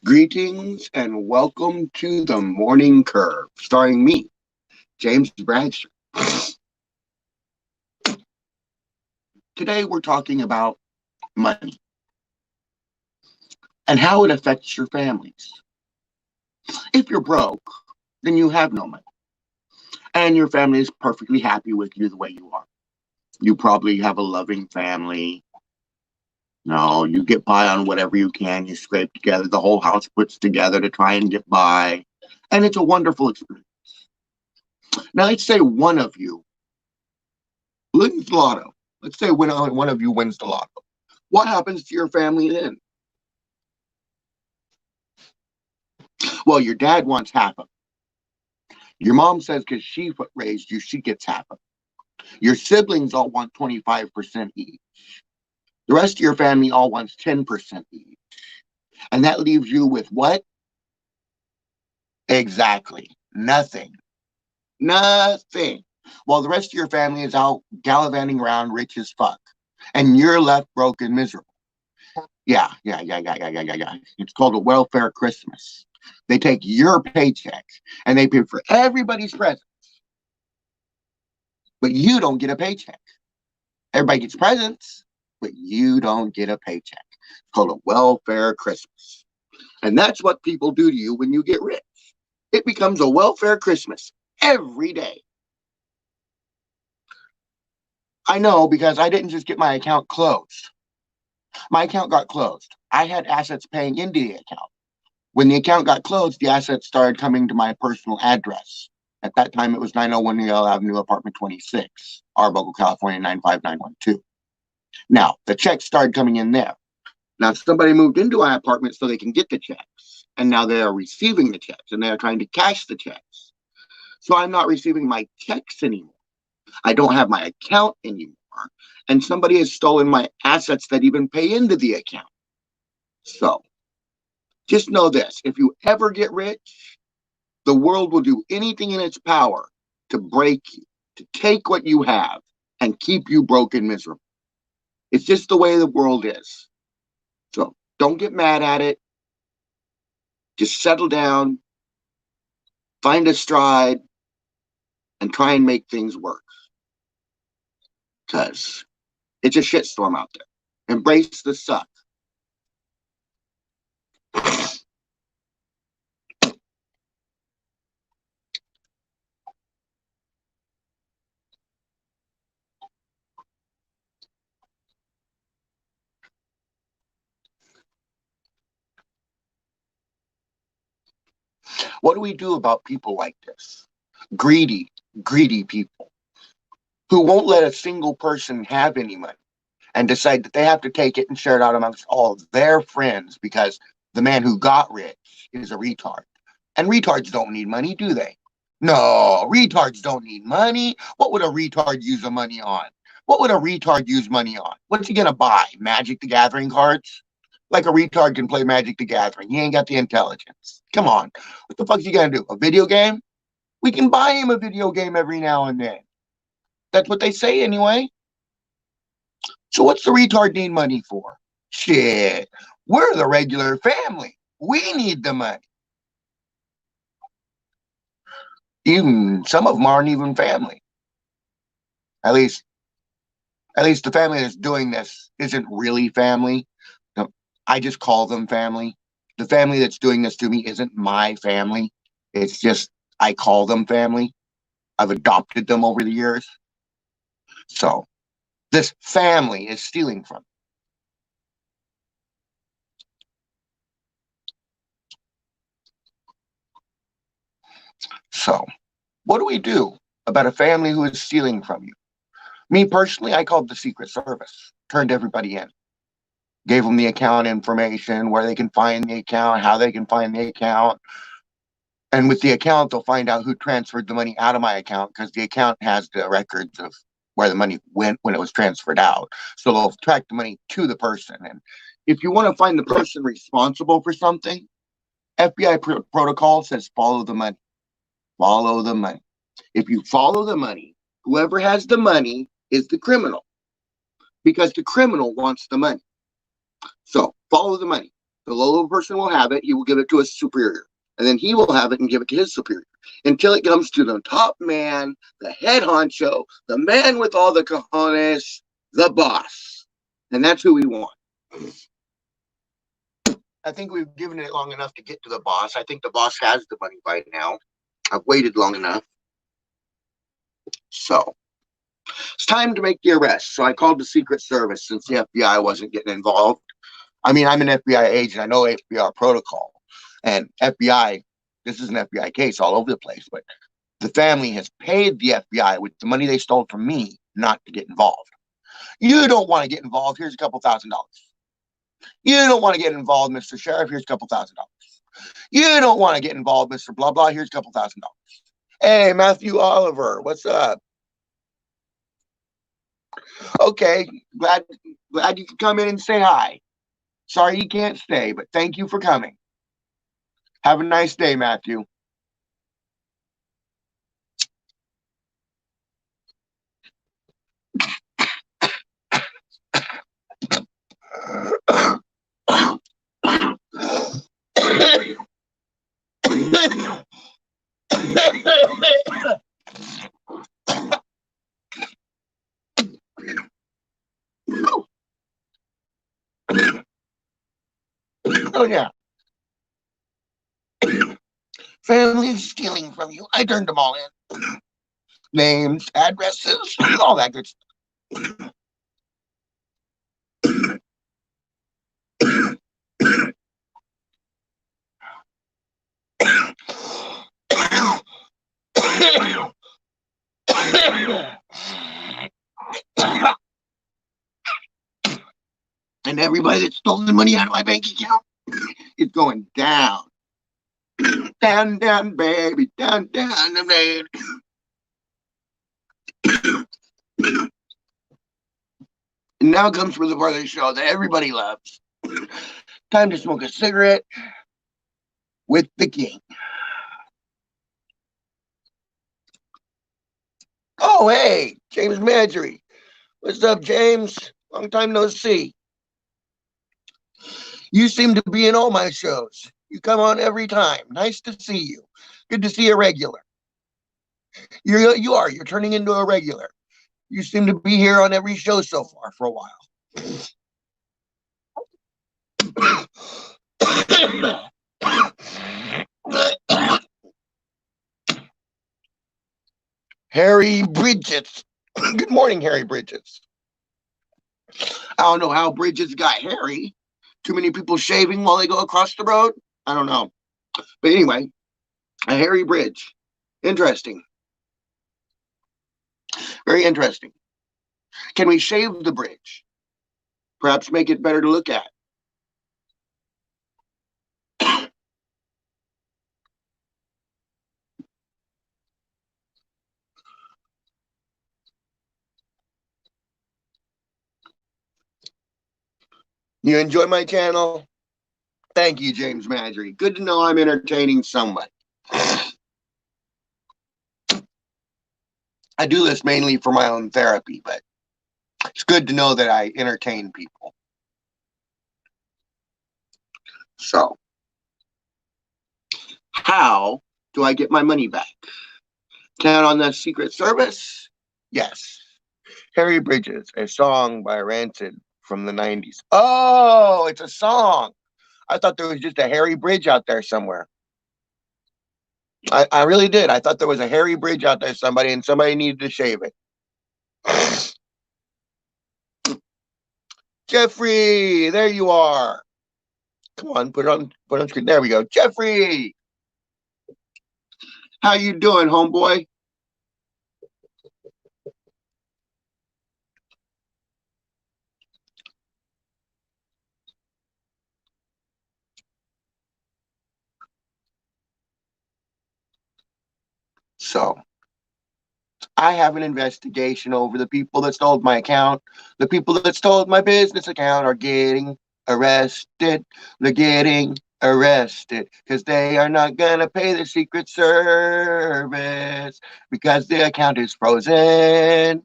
Greetings and welcome to the Morning Curve, starring me, James Bradsher. Today we're talking about money and how it affects your families. If you're broke, then you have no money, and your family is perfectly happy with you the way you are. You probably have a loving family. No, you get by on whatever you can. You scrape together. The whole house puts together to try and get by, and it's a wonderful experience. Now, let's say one of you wins the lotto. Let's say one of you wins the lotto. What happens to your family then? Well, your dad wants half of it. Your mom says because she raised you, she gets half of it. Your siblings all want 25% each. The rest of your family all wants 10% each. And that leaves you with what? Exactly. Nothing. Nothing. While the rest of your family is out gallivanting around rich as fuck. And you're left broke and miserable. Yeah. It's called a welfare Christmas. They take your paycheck and they pay for everybody's presents, but you don't get a paycheck. Everybody gets presents, but you don't get a paycheck. It's called a welfare Christmas. And that's what people do to you when you get rich. It becomes a welfare Christmas every day. I know because I didn't just get my account closed. My account got closed. I had assets paying into the account. When the account got closed, the assets started coming to my personal address. At that time, it was 901 Yale Avenue, apartment 26, Arbuckle, California, 95912. Now, the checks started coming in there. Now, somebody moved into my apartment so they can get the checks. And now they are receiving the checks and they are trying to cash the checks. So I'm not receiving my checks anymore. I don't have my account anymore. And somebody has stolen my assets that even pay into the account. So just know this, if you ever get rich, the world will do anything in its power to break you, to take what you have and keep you broke and miserable. It's just the way the world is. So don't get mad at it. Just settle down, find a stride, and try and make things work. Because it's a shitstorm out there. Embrace the suck. What do we do about people like this? Greedy people who won't let a single person have any money and decide that they have to take it and share it out amongst all of their friends because the man who got rich is a retard. And retards don't need money, do they? No, retards don't need money. What would a retard use the money on? What would a retard use money on? What's he gonna buy? Magic the Gathering cards? Like a retard can play Magic the Gathering. He ain't got the intelligence. Come on. What the fuck's he gonna do? A video game? We can buy him a video game every now and then. That's what they say anyway. So what's the retard need money for? Shit. We're the regular family. We need the money. Even some of them aren't even family. At least, at least the family that's doing this isn't really family. No, I just call them family. The family that's doing this to me isn't my family. It's just I call them family. I've adopted them over the years. So this family is stealing from me. So what do we do about a family who is stealing from you? Me personally, I called the Secret Service, turned everybody in, gave them the account information, where they can find the account, how they can find the account. And with the account, they'll find out who transferred the money out of my account because the account has the records of where the money went when it was transferred out. So they'll track the money to the person. And if you want to find the person responsible for something, FBI protocol says follow the money. Follow the money. If you follow the money, whoever has the money is the criminal because the criminal wants the money. So follow the money. The low person will have it. He will give it to his superior. And then he will have it and give it to his superior until it comes to the top man, the head honcho, the man with all the cojones, the boss. And that's who we want. I think we've given it long enough to get to the boss. I think the boss has the money by now. I've waited long enough. So it's time to make the arrest. So I called the Secret Service since the FBI wasn't getting involved. I mean, I'm an FBI agent. I know FBI protocol. And FBI, this is an FBI case all over the place, but the family has paid the FBI with the money they stole from me not to get involved. You don't want to get involved. Here's a couple $1,000. You don't want to get involved, Mr. Sheriff. Here's a couple $1,000. You don't want to get involved, Mr. Blah Blah. Here's a couple $1,000. Hey, Matthew Oliver, what's up? Okay, glad you could come in and say hi. Sorry you can't stay, but thank you for coming. Have a nice day, Matthew. Oh, yeah. Family is stealing from you. I turned them all in. Names, addresses, all that good stuff. And everybody that stole the money out of my bank account is going down. Down, down, baby, down, down, baby. And now comes for the part of the show that everybody loves. Time to smoke a cigarette with the king. Oh, hey, James Marjorie. What's up, James? Long time no see. You seem to be in all my shows. You come on every time. Nice to see you. Good to see a regular. You're turning into a regular. You seem to be here on every show so far for a while. Harry Bridges. Good morning, Harry Bridges. I don't know how Bridges got Harry. Too many people shaving while they go across the road? I don't know. But anyway, a Harry Bridge. Interesting. Very interesting. Can we shave the bridge? Perhaps make it better to look at. You enjoy my channel? Thank you, James Marjorie. Good to know I'm entertaining somebody. I do this mainly for my own therapy, but it's good to know that I entertain people. So, how do I get my money back? Count on the Secret Service? Yes. Harry Bridges, a song by Rancid from the 90s. Oh, it's a song. I thought there was just a Harry Bridge out there somewhere. I really did. I thought there was a Harry Bridge out there somebody and somebody needed to shave it. Jeffrey, there you are. Come on, put on screen. There we go. Jeffrey. How you doing, homeboy? So, I have an investigation over the people that stole my account. The people that stole my business account are getting arrested. They're getting arrested because they are not going to pay the Secret Service because the account is frozen.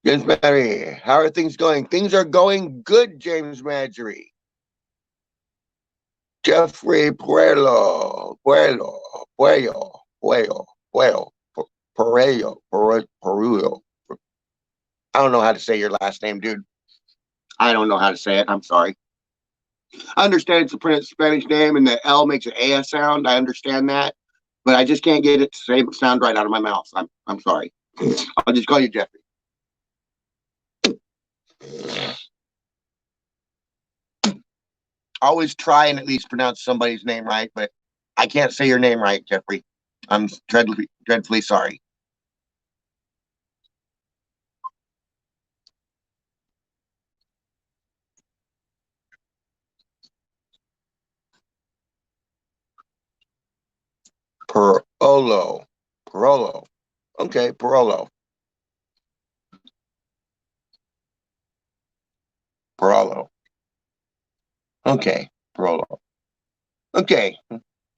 James Mary, how are things going? Things are going good, James Marjorie. Jeffrey Puello, Perullo. I don't know how to say your last name, dude. I don't know how to say it. I'm sorry. I understand it's a Prince Spanish name and the L makes an AS sound. I understand that, but I just can't get it to say, sound right out of my mouth. I'm sorry. I'll just call you Jeffrey. Always try and at least pronounce somebody's name right, but I can't say your name right, Jeffrey. I'm dreadfully sorry. Perolo. Perolo. Okay, Perolo. Perolo. Okay, Perolo. Okay,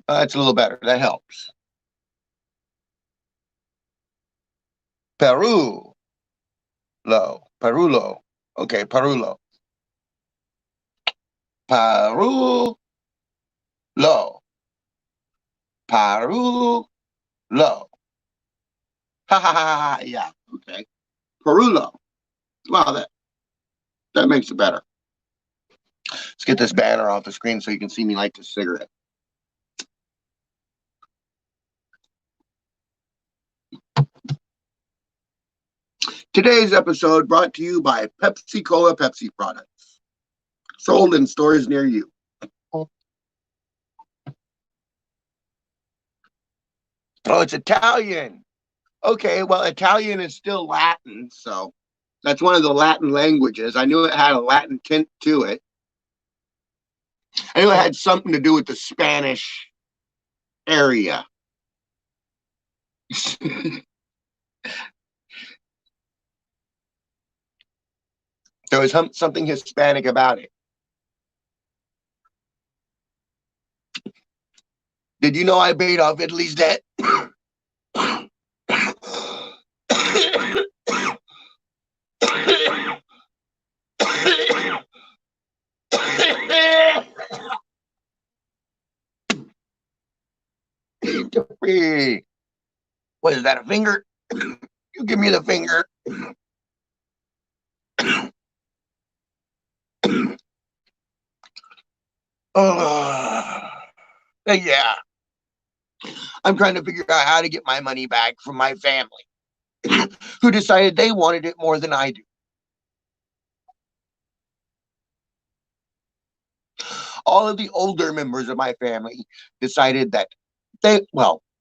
that's a little better. That helps. Peru. Perulo. Okay, Perulo. Perulo. Perulo. Ha ha ha ha. Yeah. Okay. Perulo. Wow, that makes it better. Let's get this banner off the screen so you can see me light this cigarette. Today's episode brought to you by Pepsi Cola Pepsi products, sold in stores near you. Oh, it's Italian. Okay, well, Italian is still Latin, so that's one of the Latin languages. I knew it had a Latin tint to it. I knew it had something to do with the Spanish area. There was something Hispanic about it. Did you know I paid off Italy's debt? What is that, a finger? You give me the finger. Yeah. I'm trying to figure out how to get my money back from my family who decided they wanted it more than I do. All of the older members of my family decided that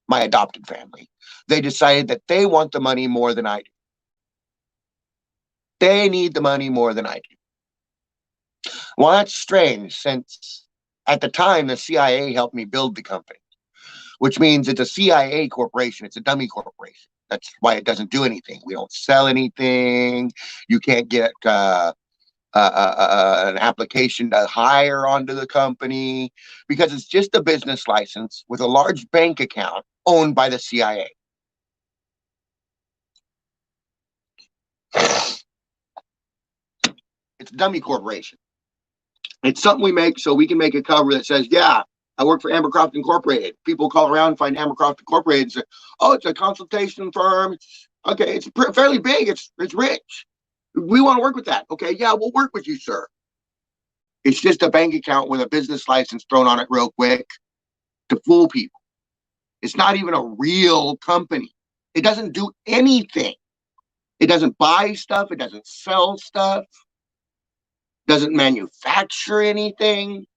my adopted family, they decided that they want the money more than I do. They need the money more than I do. Well, that's strange since at the time the CIA helped me build the company, which means it's a CIA corporation. It's a dummy corporation. That's why it doesn't do anything. We don't sell anything. You can't get an application to hire onto the company because it's just a business license with a large bank account owned by the CIA. It's a dummy corporation. It's something we make so we can make a cover that says, yeah, I work for Ambercroft Incorporated. People call around and find Ambercroft Incorporated and say, oh, it's a consultation firm. Okay, it's fairly big. It's rich. We want to work with that. Okay, yeah, we'll work with you, sir. It's just a bank account with a business license thrown on it real quick to fool people. It's not even a real company. It doesn't do anything. It doesn't buy stuff. It doesn't sell stuff. Doesn't manufacture anything.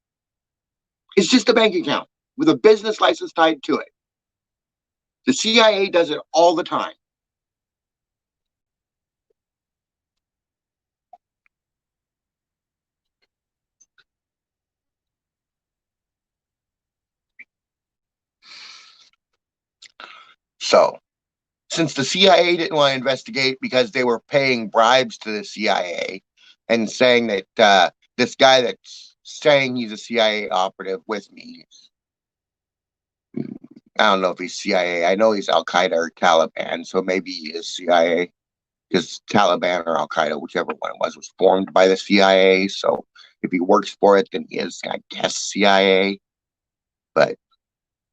It's just a bank account with a business license tied to it. The CIA does it all the time. So, since the CIA didn't want to investigate because they were paying bribes to the CIA and saying that this guy that's saying he's a CIA operative with me, I don't know if he's CIA. I know he's Al Qaeda or Taliban, so maybe he is CIA. because Taliban or Al Qaeda, whichever one it was formed by the CIA. So if he works for it, then he is, I guess, CIA. But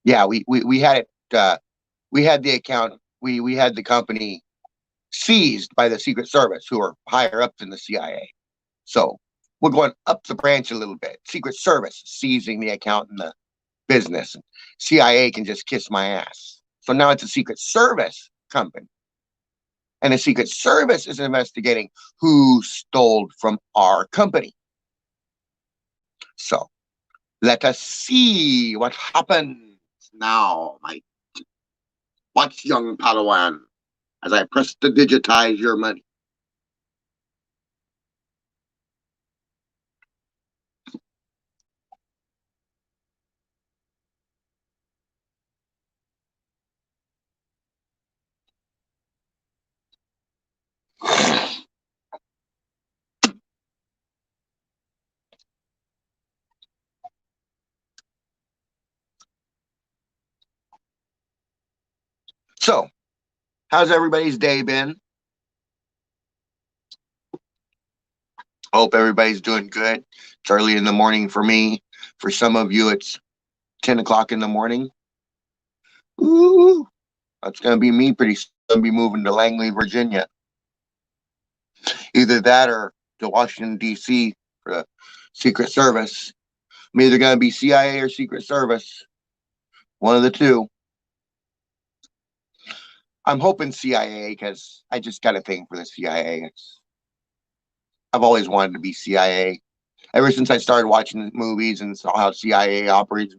yeah, we had it. We had the account. We had the company seized by the Secret Service, who are higher up than the CIA. So we're going up the branch a little bit. Secret Service seizing the account in the business. And CIA can just kiss my ass. So now it's a Secret Service company. And the Secret Service is investigating who stole from our company. So let us see what happens now, my watch, young Padawan, as I press to digitize your money. So, how's everybody's day been? Hope everybody's doing good. It's early in the morning for me. For some of you, it's 10 o'clock in the morning. Ooh, that's going to be me pretty soon. I'm going to be moving to Langley, Virginia. Either that or to Washington, D.C. for the Secret Service. I'm either going to be CIA or Secret Service. One of the two. I'm hoping CIA because I just got a thing for the CIA. I've always wanted to be CIA. Ever since I started watching movies and saw how CIA operate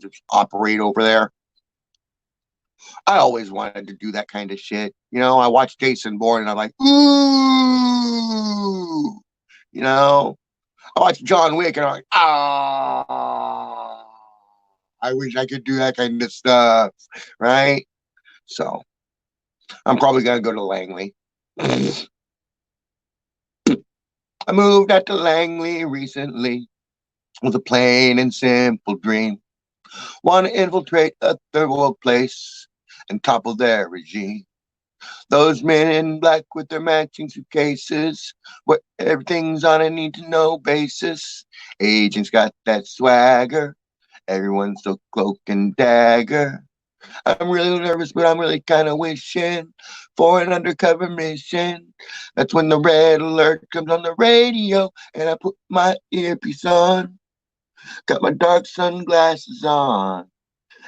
over there, I always wanted to do that kind of shit. You know, I watched Jason Bourne and I'm like, ooh, you know, I watched John Wick and I'm like, ah, I wish I could do that kind of stuff, right? So I'm probably gonna go to Langley. I moved out to Langley recently with a plain and simple dream. Want to infiltrate a third world place and topple their regime. Those men in black with their matching suitcases, where everything's on a need to know basis. Agents got that swagger. Everyone's so cloak and dagger. I'm really nervous, but I'm really kind of wishing for an undercover mission. That's when the red alert comes on the radio, and I put my earpiece on. Got my dark sunglasses on.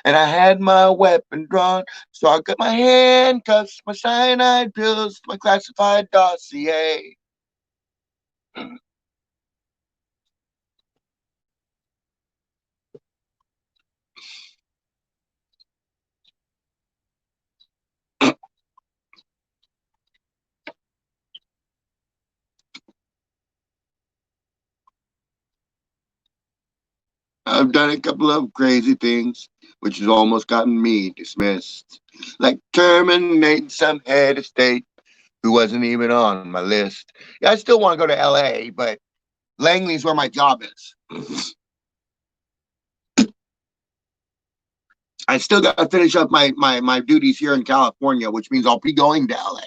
And I had my weapon drawn, so I got my handcuffs, my cyanide pills, my classified dossier. I've done a couple of crazy things, which has almost gotten me dismissed. Like terminating some head of state who wasn't even on my list. Yeah, I still want to go to LA, but Langley's where my job is. I still got to finish up my duties here in California, which means I'll be going to LA.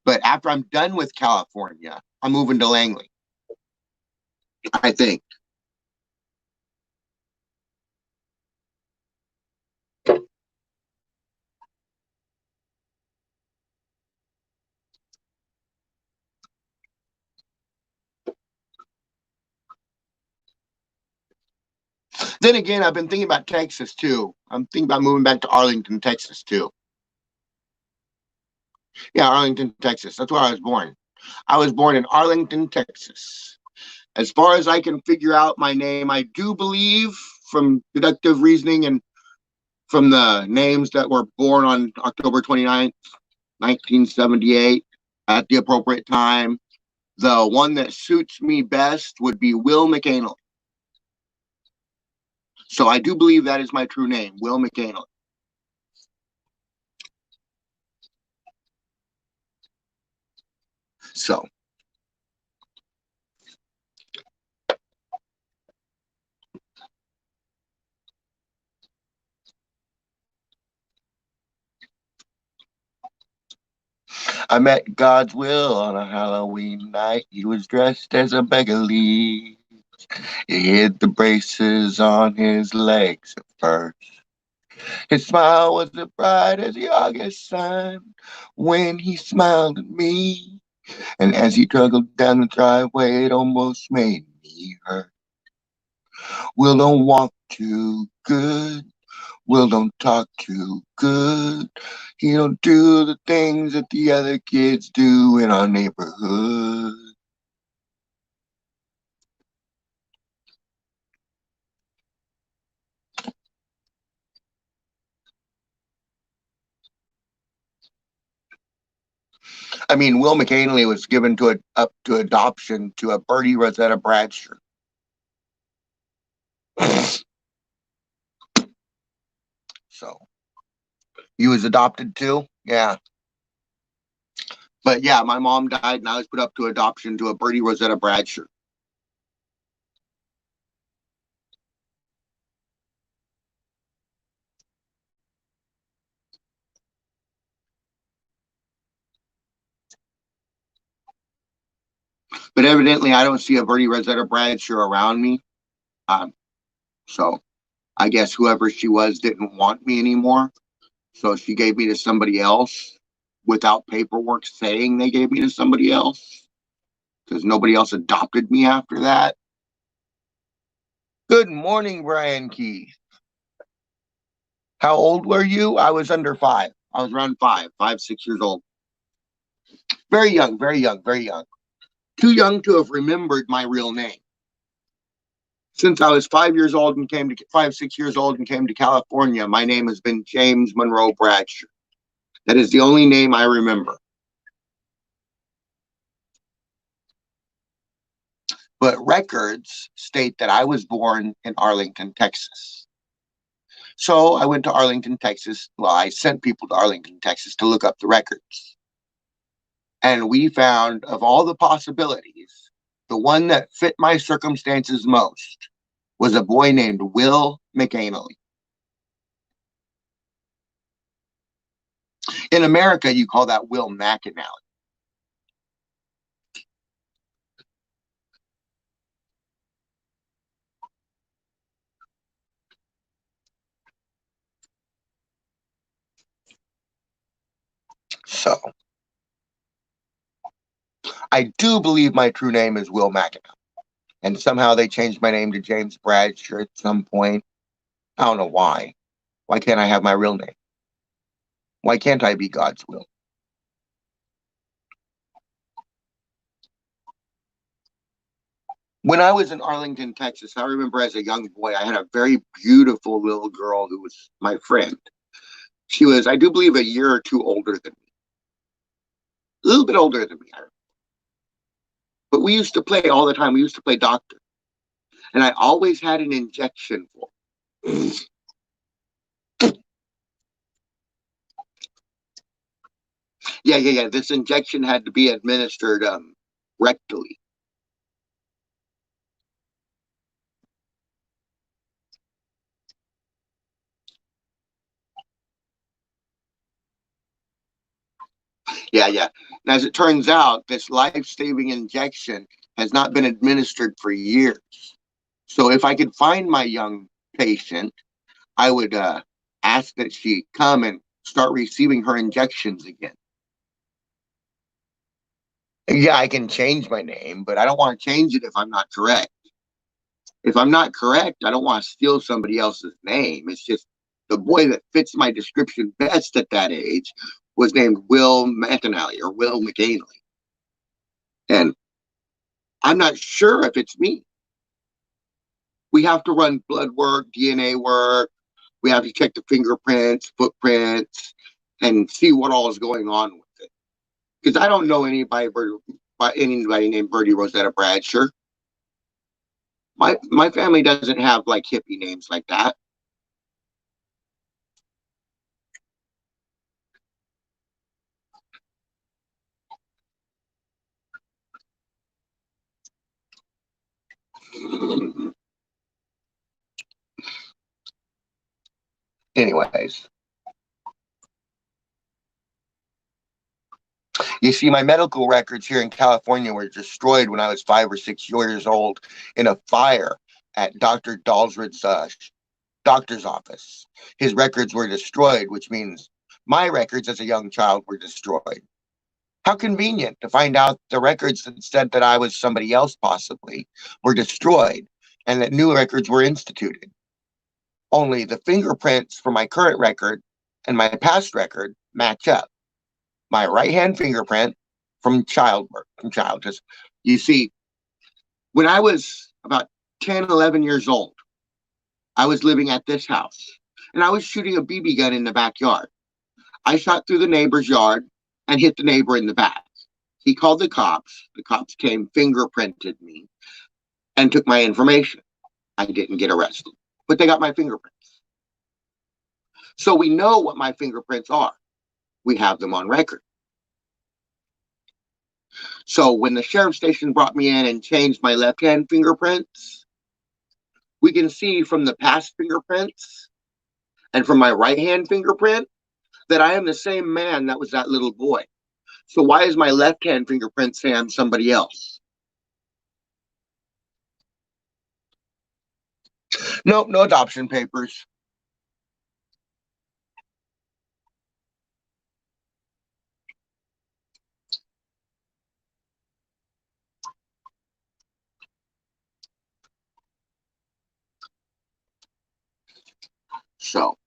But after I'm done with California, I'm moving to Langley, I think. Then again, I've been thinking about Texas too. I'm thinking about moving back to Arlington, Texas too. Yeah, Arlington, Texas. That's where I was born. I was born in Arlington, Texas. As far as I can figure out my name, I do believe from deductive reasoning and from the names that were born on October 29th, 1978, at the appropriate time, the one that suits me best would be Will McAnally. So I do believe that is my true name, Will McAnally. So I met God's Will on a Halloween night. He was dressed as a beggar leaf. He hid the braces on his legs at first. His smile was as bright as the August sun when he smiled at me. And as he trudged down the driveway, it almost made me hurt. Will don't walk too good. Will don't talk too good. He don't do the things that the other kids do in our neighborhood. I mean, Will McCanley was given up to adoption to a Bertie Rosetta Bradsher. So he was adopted too. Yeah. But yeah, my mom died and I was put up to adoption to a Bertie Rosetta Bradsher. But evidently, I don't see a Bertie Rosetta Bradsher around me. Um, so I guess whoever she was didn't want me anymore. So she gave me to somebody else without paperwork saying they gave me to somebody else because nobody else adopted me after that. Good morning, Brian Keith. How old were you? I was under five. I was around 6 years old. Very young, very young, very young. Too young to have remembered my real name. Since I was 5 years old and came to 6 years old and came to California, my name has been James Monroe Bradsher. That is the only name I remember. But records state that I was born in Arlington, Texas. So I went to Arlington, Texas. Well, I sent people to Arlington, Texas to look up the records. And we found, of all the possibilities, the one that fit my circumstances most was a boy named Will McAnally. In America, you call that Will McAnally. So I do believe my true name is Will McAnally. And somehow they changed my name to James Bradsher at some point. I don't know why. Why can't I have my real name? Why can't I be God's will? When I was in Arlington, Texas, I remember as a young boy, I had a very beautiful little girl who was my friend. She was, I do believe, a year or two older than me, a little bit older than me. But we used to play all the time. We used to play doctor. And I always had an injection for her. Yeah. This injection had to be administered rectally. Yeah. And as it turns out, this life-saving injection has not been administered for years. So if I could find my young patient, I would ask that she come and start receiving her injections again. Yeah, I can change my name, but I don't want to change it if I'm not correct. If I'm not correct, I don't want to steal somebody else's name. It's just the boy that fits my description best at that age was named Will McAnally or Will McAnally. And I'm not sure if it's me. We have to run blood work, DNA work. We have to check the fingerprints, footprints, and see what all is going on with it. Because I don't know anybody named Bertie Rosetta Bradsher. My family doesn't have like hippie names like that. Anyways, You see, my medical records here in California were destroyed when I was 5 or 6 years old in a fire at Dr. Dalsrid's doctor's office. His records were destroyed, which means my records as a young child were destroyed. How convenient to find out the records that said that I was somebody else, possibly, were destroyed and that new records were instituted. Only the fingerprints for my current record and my past record match up. My right hand fingerprint from childhood. You see, when I was about 10, 11 years old, I was living at this house and I was shooting a BB gun in the backyard. I shot through the neighbor's yard and hit the neighbor in the back. He called the cops. The cops came, fingerprinted me, and took my information. I didn't get arrested, but they got my fingerprints. So we know what my fingerprints are. We have them on record. So when the sheriff's station brought me in and changed my left-hand fingerprints, we can see from the past fingerprints and from my right-hand fingerprint that I am the same man that was that little boy. So why is my left-hand fingerprint say I'm somebody else? Nope, no adoption papers. So,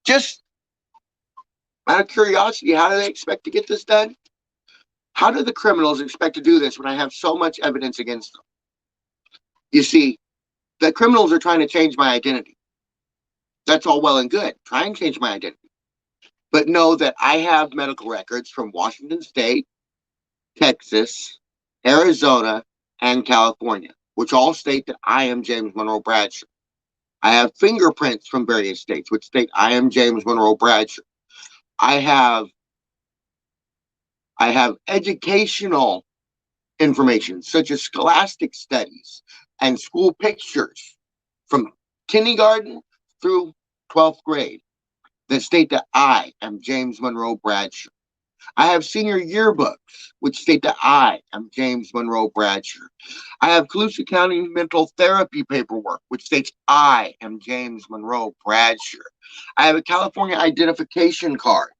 just out of curiosity, how do they expect to get this done? How do the criminals expect to do this when I have so much evidence against them? You see, the criminals are trying to change my identity. That's all well and good. Try and change my identity. But know that I have medical records from Washington State, Texas, Arizona, and California, which all state that I am James Monroe Bradsher. I have fingerprints from various states, which state I am James Monroe Bradsher. I have educational information, such as scholastic studies and school pictures from kindergarten through 12th grade that state that I am James Monroe Bradsher. I have senior yearbooks, which state that I am James Monroe Bradsher. I have Colusa County mental therapy paperwork, which states I am James Monroe Bradsher. I have a California identification card,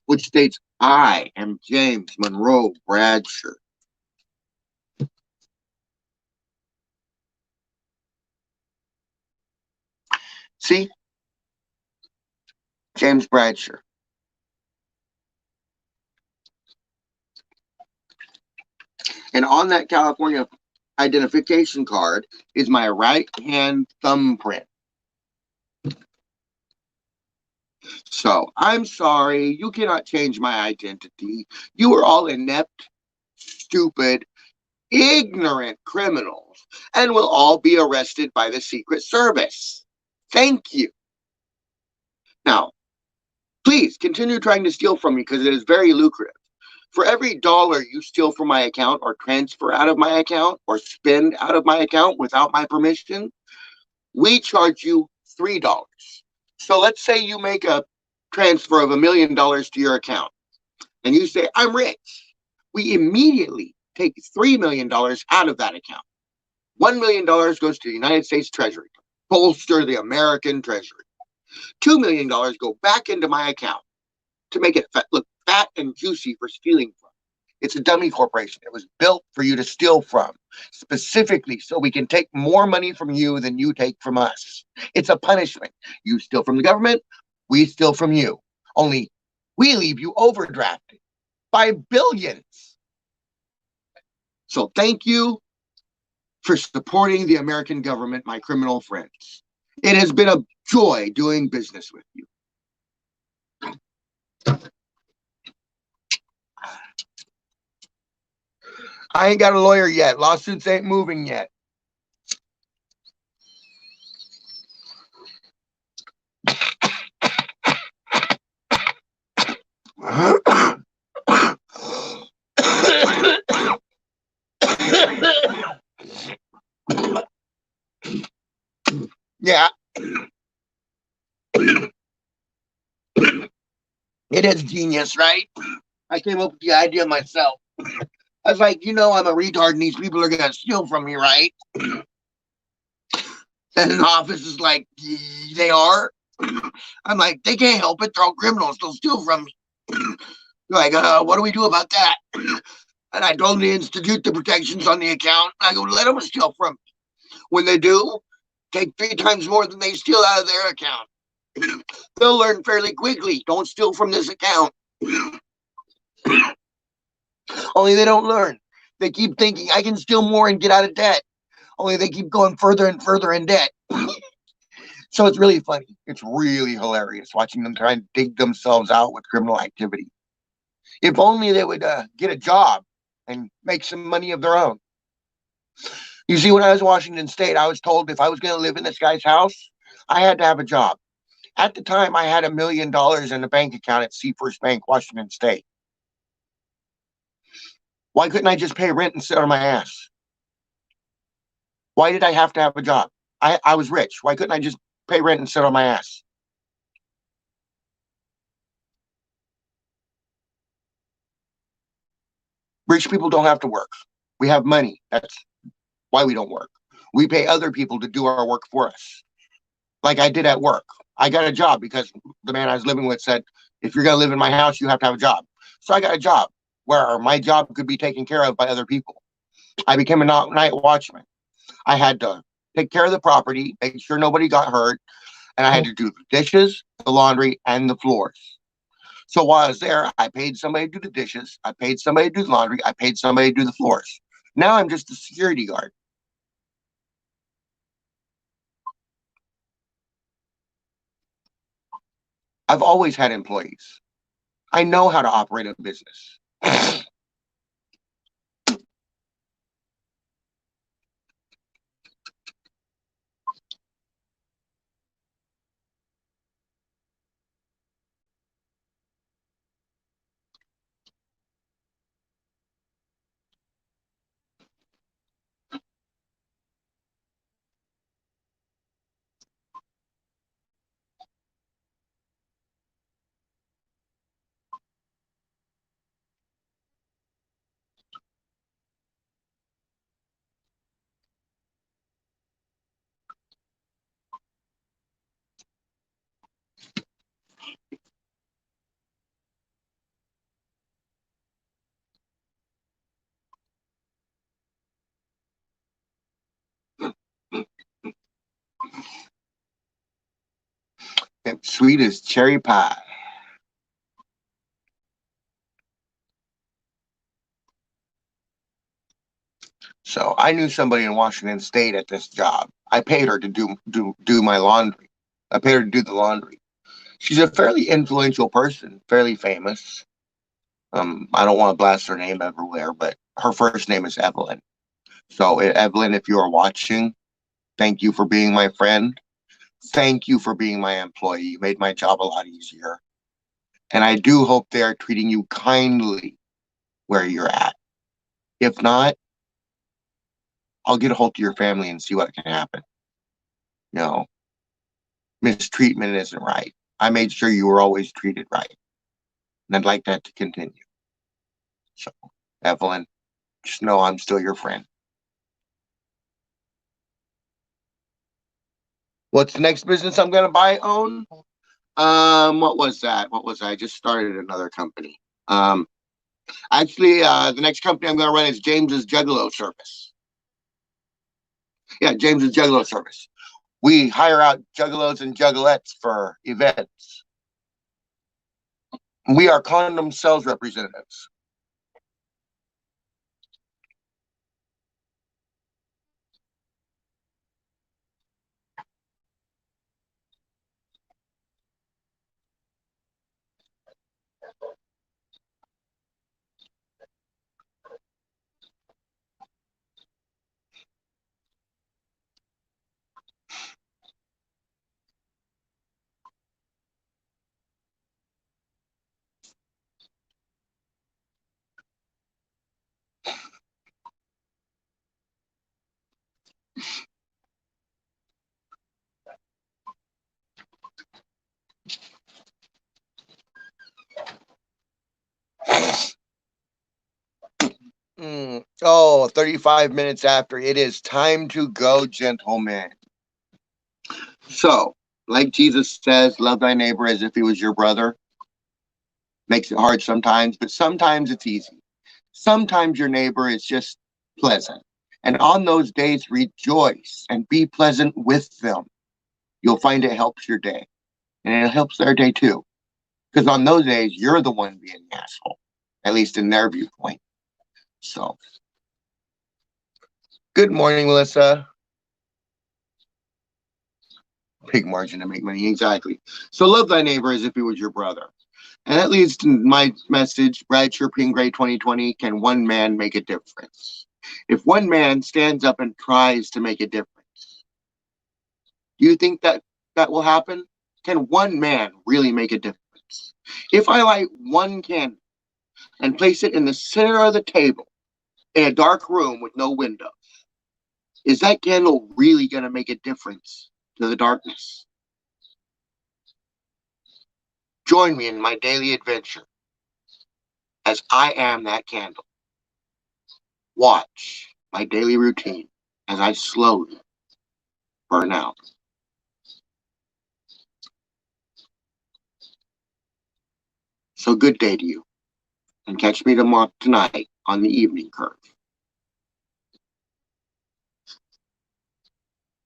which states I am James Monroe Bradsher. See? James Bradsher. And on that California identification card is my right hand thumbprint. So I'm sorry, you cannot change my identity. You are all inept, stupid, ignorant criminals and will all be arrested by the Secret Service. Thank you. Now, please continue trying to steal from me because it is very lucrative. For every dollar you steal from my account or transfer out of my account or spend out of my account without my permission, we charge you $3. So let's say you make a transfer of $1 million to your account and you say, I'm rich. We immediately take $3 million out of that account. $1 million goes to the United States Treasury to bolster the American Treasury. $2 million go back into my account to make it look fat and juicy for stealing from. It's a dummy corporation. It was built for you to steal from, specifically so we can take more money from you than you take from us. It's a punishment. You steal from the government, we steal from you. Only we leave you overdrafted by billions. So thank you for supporting the American government, my criminal friends. It has been a joy doing business with you. I ain't got a lawyer yet. Lawsuits ain't moving yet. Yeah. It is genius, right? I came up with the idea myself. I was like, I'm a retard and these people are gonna steal from me, right? And the office is like, they are. I'm like, they can't help it. They're all criminals. They'll steal from me. They're like, what do we do about that? And I told them to institute the protections on the account. I go, let them steal from me. When they do, take 3 times more than they steal out of their account. They'll learn fairly quickly. Don't steal from this account. Only they don't learn. They keep thinking I can steal more and get out of debt. Only they keep going further and further in debt. So it's really funny. It's really hilarious watching them try and dig themselves out with criminal activity. If only they would get a job and make some money of their own. You see, when I was in Washington State, I was told if I was going to live in this guy's house, I had to have a job. At the time, I had $1 million in a bank account at Seafirst Bank, Washington State. Why couldn't I just pay rent and sit on my ass? Why did I have to have a job? I was rich. Why couldn't I just pay rent and sit on my ass? Rich people don't have to work. We have money. That's why we don't work. We pay other people to do our work for us, like I did at work. I got a job because the man I was living with said, if you're going to live in my house, you have to have a job. So I got a job where my job could be taken care of by other people. I became a night watchman. I had to take care of the property, make sure nobody got hurt, and I had to do the dishes, the laundry, and the floors. So while I was there, I paid somebody to do the dishes, I paid somebody to do the laundry, I paid somebody to do the floors. Now I'm just a security guard. I've always had employees. I know how to operate a business. Sweet as cherry pie. So I knew somebody in Washington State at this job. I paid her to do my laundry. I paid her to do the laundry. She's a fairly influential person, fairly famous. I don't want to blast her name everywhere, but her first name is Evelyn. So Evelyn, if you are watching, thank you for being my friend. Thank you for being my employee. You made my job a lot easier. And I do hope they are treating you kindly where you're at. If not, I'll get a hold of your family and see what can happen. You know, mistreatment isn't right. I made sure you were always treated right. And I'd like that to continue. So, Evelyn, just know I'm still your friend. What's the next business I'm going to buy, own? What was that? What was I just started another company? Um, actually, the next company I'm going to run is James's Juggalo Service. Yeah, James's Juggalo Service. We hire out juggalos and juggalettes for events. We are condom sales representatives. Oh, 35 minutes after. It is time to go, gentlemen. So, like Jesus says, love thy neighbor as if he was your brother. Makes it hard sometimes, but sometimes it's easy. Sometimes your neighbor is just pleasant. And on those days, rejoice and be pleasant with them. You'll find it helps your day. And it helps their day too. Because on those days, you're the one being the asshole, at least in their viewpoint. So, good morning, Melissa. Big margin to make money, exactly. So, love thy neighbor as if he was your brother. And that leads to my message, Bradsher Ping Gray 2020, can one man make a difference? If one man stands up and tries to make a difference, do you think that that will happen? Can one man really make a difference? If I light one candle and place it in the center of the table in a dark room with no window, is that candle really going to make a difference to the darkness? Join me in my daily adventure as I am that candle. Watch my daily routine as I slowly burn out. So good day to you, and catch me tomorrow tonight on the evening curve.